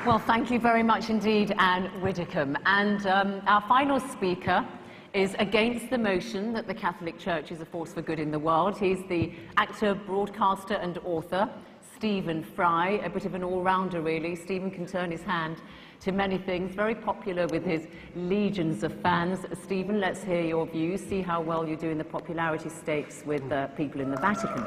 Well, thank you very much indeed, Anne Widdicombe. And our final speaker is against the motion that the Catholic Church is a force for good in the world. He's the actor, broadcaster and author, Stephen Fry, a bit of an all-rounder really. Stephen can turn his hand to many things, very popular with his legions of fans. Stephen, let's hear your views, see how well you do in the popularity stakes with people in the Vatican.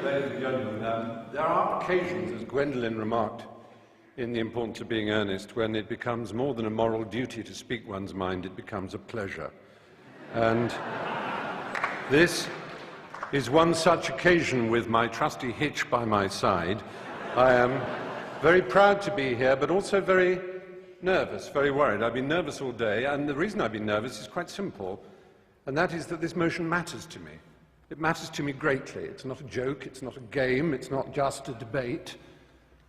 Ladies and gentlemen, there are occasions, as Gwendolen remarked, in the importance of being earnest, when it becomes more than a moral duty to speak one's mind, it becomes a pleasure. And this is one such occasion with my trusty Hitch by my side. I am very proud to be here, but also very nervous, very worried. I've been nervous all day, and the reason I've been nervous is quite simple, and that is that this motion matters to me. It matters to me greatly. It's not a joke, it's not a game, it's not just a debate.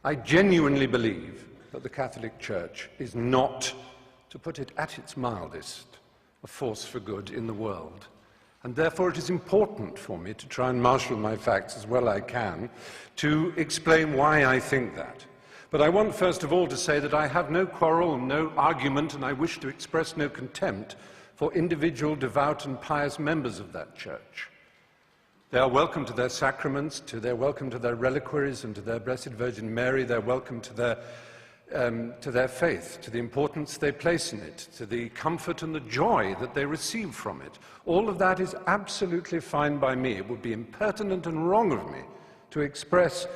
I genuinely believe that the Catholic Church is not, to put it at its mildest, a force for good in the world. And therefore it is important for me to try and marshal my facts as well I can to explain why I think that. But I want first of all to say that I have no quarrel and no argument, and I wish to express no contempt for individual devout and pious members of that church. They are welcome to their sacraments, they're welcome to their reliquaries and to their Blessed Virgin Mary. They're welcome to their faith, to the importance they place in it, to the comfort and the joy that they receive from it. All of that is absolutely fine by me. It would be impertinent and wrong of me to express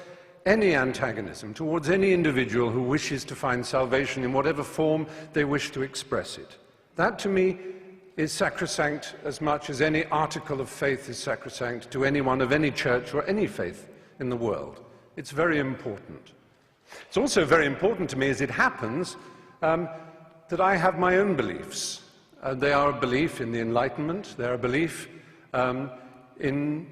any antagonism towards any individual who wishes to find salvation in whatever form they wish to express it. That, to me, is sacrosanct as much as any article of faith is sacrosanct to anyone of any church or any faith in the world. It's very important. It's also very important to me, as it happens, that I have my own beliefs. They are a belief in the Enlightenment. They are a belief in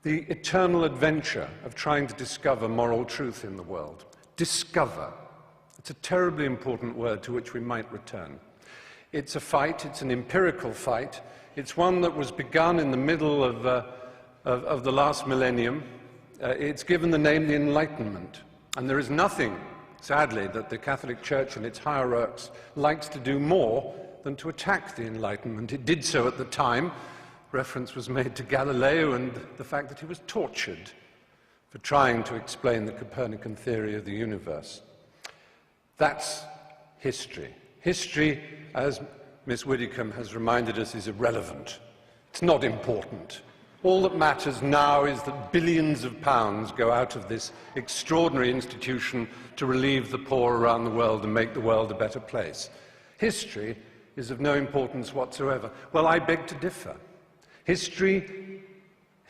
the eternal adventure of trying to discover moral truth in the world. Discover. It's a terribly important word to which we might return. It's a fight, it's an empirical fight. It's one that was begun in the middle of the last millennium. It's given the name the Enlightenment. And there is nothing, sadly, that the Catholic Church and its hierarchs likes to do more than to attack the Enlightenment. It did so at the time. Reference was made to Galileo and the fact that he was tortured for trying to explain the Copernican theory of the universe. That's history. History, as Miss Widdicombe has reminded us, is irrelevant. It's not important. All that matters now is that billions of pounds go out of this extraordinary institution to relieve the poor around the world and make the world a better place. History is of no importance whatsoever. Well, I beg to differ. History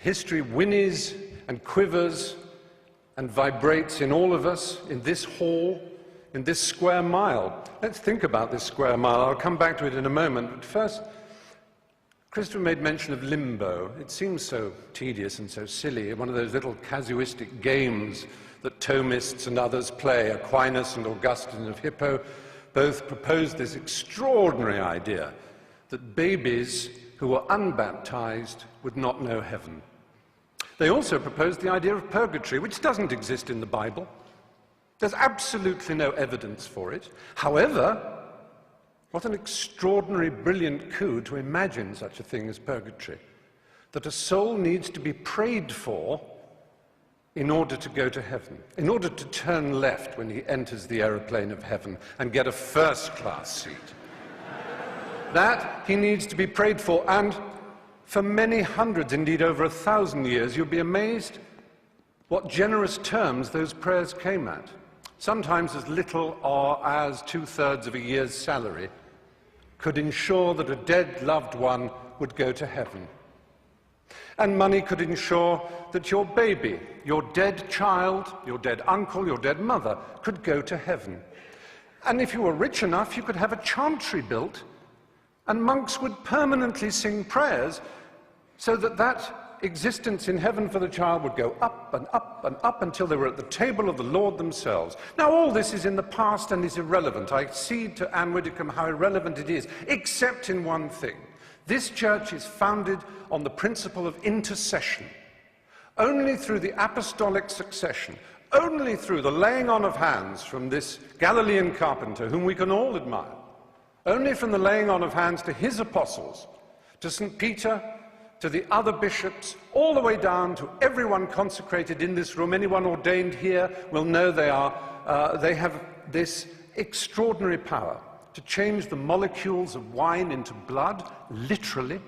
whinnies and quivers and vibrates in all of us, in this hall, in this square mile. Let's think about this square mile. I'll come back to it in a moment. But first, Christopher made mention of limbo. It seems so tedious and so silly, one of those little casuistic games that Thomists and others play. Aquinas and Augustine of Hippo both proposed this extraordinary idea that babies who were unbaptized would not know heaven. They also proposed the idea of purgatory, which doesn't exist in the Bible. There's absolutely no evidence for it. However, what an extraordinary, brilliant coup to imagine such a thing as purgatory. That a soul needs to be prayed for in order to go to heaven, in order to turn left when he enters the aeroplane of heaven and get a first-class seat. That he needs to be prayed for, and for many hundreds, indeed over 1,000 years, you'll be amazed what generous terms those prayers came at. Sometimes as little or as 2/3 of a year's salary could ensure that a dead loved one would go to heaven. And money could ensure that your baby, your dead child, your dead uncle, your dead mother could go to heaven. And if you were rich enough, you could have a chantry built, and monks would permanently sing prayers so that that existence in heaven for the child would go up and up and up until they were at the table of the Lord themselves. Now, all this is in the past and is irrelevant. I cede to Anne Widdecombe how irrelevant it is, except in one thing. This church is founded on the principle of intercession. Only through the apostolic succession, only through the laying on of hands from this Galilean carpenter, whom we can all admire, only from the laying on of hands to his apostles, to St. Peter, to the other bishops, all the way down to everyone consecrated in this room. Anyone ordained here will know they have this extraordinary power to change the molecules of wine into blood, literally,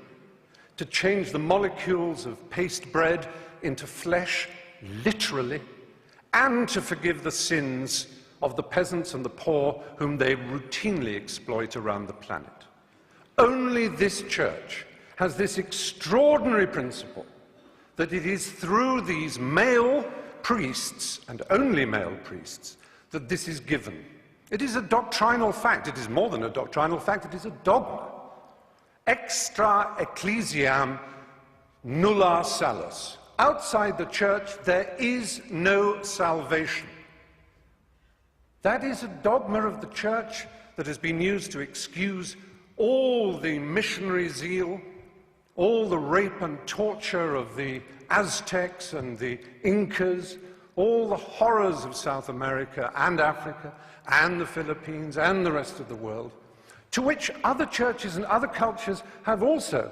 to change the molecules of paste bread into flesh, literally, and to forgive the sins of the peasants and the poor whom they routinely exploit around the planet. Only this church has this extraordinary principle that it is through these male priests, and only male priests, that this is given. It is a doctrinal fact. It is more than a doctrinal fact, it is a dogma. Extra ecclesiam nulla salus. Outside the church, there is no salvation. That is a dogma of the church that has been used to excuse all the missionary zeal, all the rape and torture of the Aztecs and the Incas, all the horrors of South America and Africa and the Philippines and the rest of the world, to which other churches and other cultures have also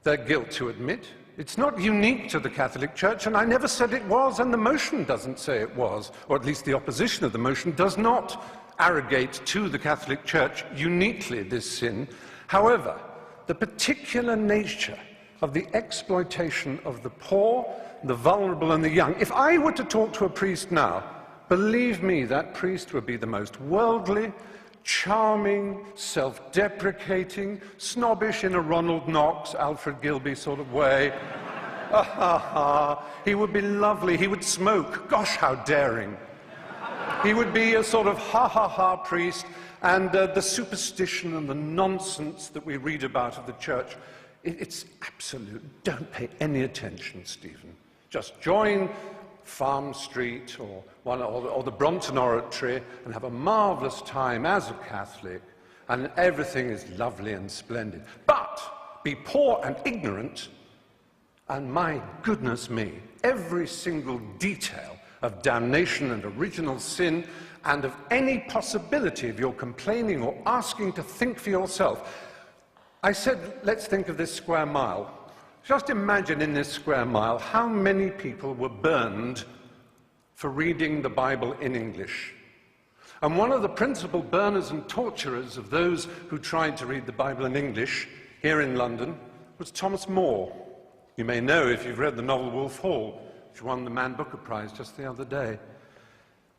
their guilt to admit. It's not unique to the Catholic Church, and I never said it was, and the motion doesn't say it was, or at least the opposition of the motion does not arrogate to the Catholic Church uniquely this sin. However, the particular nature of the exploitation of the poor, the vulnerable, and the young. If I were to talk to a priest now, believe me, that priest would be the most worldly, charming, self-deprecating, snobbish in a Ronald Knox, Alfred Gilby sort of way. He would be lovely. He would smoke. Gosh, how daring. He would be a sort of ha-ha-ha priest, and the superstition and the nonsense that we read about of the church, it's absolute. Don't pay any attention, Stephen. Just join Farm Street or the Brompton Oratory and have a marvellous time as a Catholic, and everything is lovely and splendid. But be poor and ignorant, and my goodness me, every single detail of damnation and original sin and of any possibility of your complaining or asking to think for yourself. I said, let's think of this square mile. Just imagine in this square mile how many people were burned for reading the Bible in English. And one of the principal burners and torturers of those who tried to read the Bible in English here in London was Thomas More. You may know if you've read the novel Wolf Hall, which won the Man Booker Prize just the other day.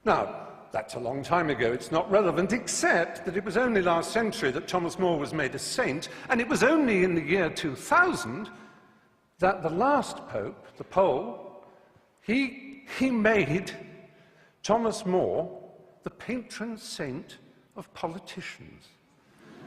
Now, that's a long time ago. It's not relevant, except that it was only last century that Thomas More was made a saint, and it was only in the year 2000 that the last pope, the Pole, he made Thomas More the patron saint of politicians.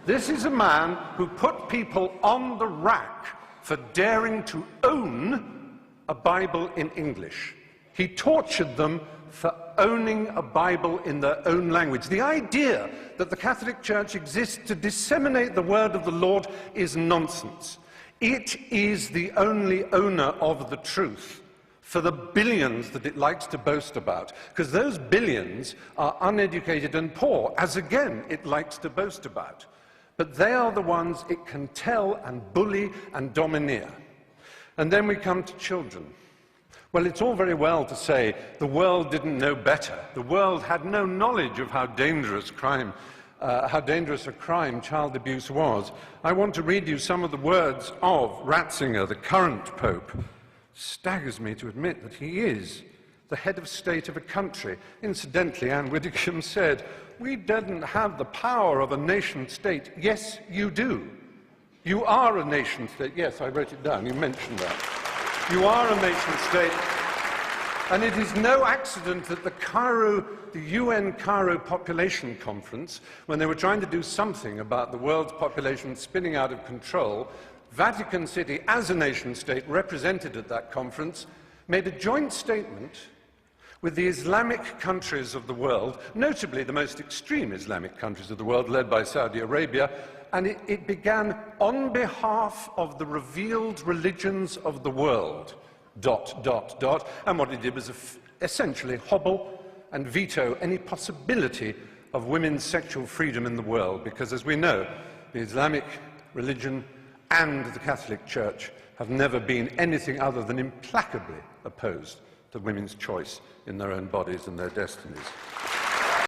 This is a man who put people on the rack for daring to own a Bible in English. He tortured them for owning a Bible in their own language. The idea that the Catholic Church exists to disseminate the word of the Lord is nonsense. It is the only owner of the truth for the billions that it likes to boast about, because those billions are uneducated and poor, as again it likes to boast about. But they are the ones it can tell and bully and domineer. And then we come to children. Well, it's all very well to say the world didn't know better. The world had no knowledge of how dangerous a crime child abuse was. I want to read you some of the words of Ratzinger, the current Pope. Staggers me to admit that he is the head of state of a country. Incidentally, Anne Widdecombe said, "We didn't have the power of a nation-state." Yes, you do. You are a nation-state. Yes, I wrote it down. You mentioned that. You are a nation-state. And it is no accident that the UN Cairo Population Conference, when they were trying to do something about the world's population spinning out of control, Vatican City, as a nation-state represented at that conference, made a joint statement with the Islamic countries of the world, notably the most extreme Islamic countries of the world, led by Saudi Arabia, and it began, on behalf of the revealed religions of the world, ... And what it did was essentially hobble and veto any possibility of women's sexual freedom in the world, because, as we know, the Islamic religion and the Catholic Church have never been anything other than implacably opposed to women's choice in their own bodies and their destinies.